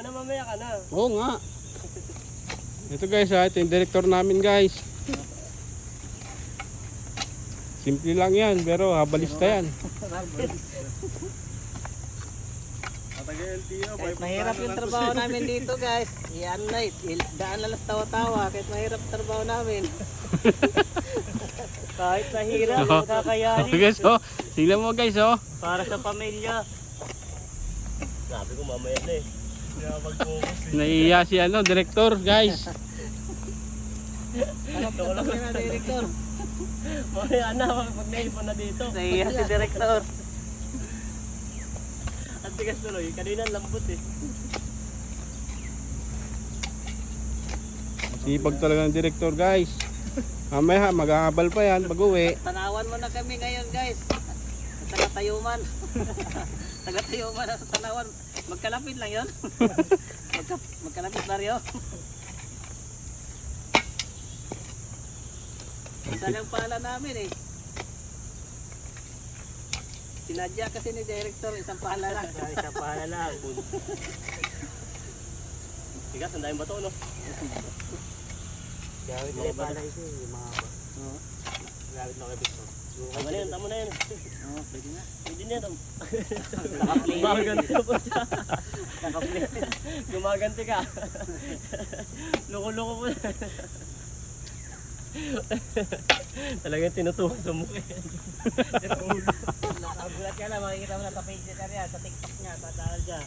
Ano mamaya ka na? Oo nga. Ito guys ha, ito yung director namin guys. Simple lang yan, pero habalista yan. Kahit mahirap yung trabaho namin dito guys. Iyan na, daan na lang tawa-tawa. Kahit mahirap trabaho namin. Kahit mahirap, Oh. kakayanin. Okay guys, oh. Tingnan mo guys, oh. Para sa pamilya. Sabi ko mamaya na eh. Kaya mag-focus eh. Naiiya si ano, director guys. Ano na director? Mamaya na, pag naipon na dito. Nahiya si director. At tigas tuloy, kanina lambot eh. Sipag talaga ng director guys. Mamaya mag-aabal pa yan pag uwi. Tanawan mo na kami ngayon guys. Sa Tagatayuman. Tagatayuman na sa tanawan. Magkalapit lang yun. Magkalapit Mario. Isa lang pala namin eh. Sinadya kasi ni director, isang pala lang. Isa pa lang. Tigas, ang daming bato no? Gawin nila pala pala ito yung mga ba. Gamit na kayo Victor. Tama na yan. Oo, pwede na. Pwede na yan. Nakaplay. Gumaganti po siya. Nakaplay. Gumaganti ka. Loko-loko po. Talagang tinutuwa sa mukha. Nakagulat ka lang, makikita mo na sa page niya yan, sa TikTok niya, tatawal dyan.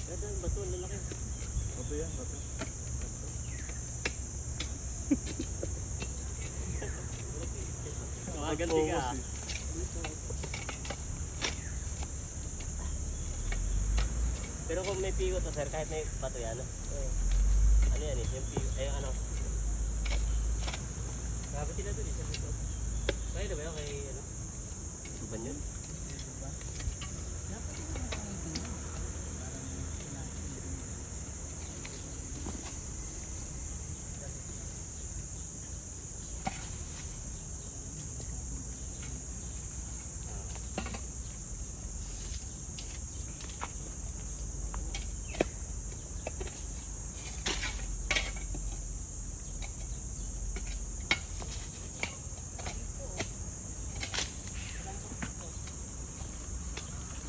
Ganda yung bato, lalaki. Bato yan, bato. Gumaganti ka. Pero kung may pigo to sir, kahit may bato yan, ano yan eh, yung pigo, ano. Grabe sila doon, isa dito. Kaya na ba yun kay, ano? Suban yun?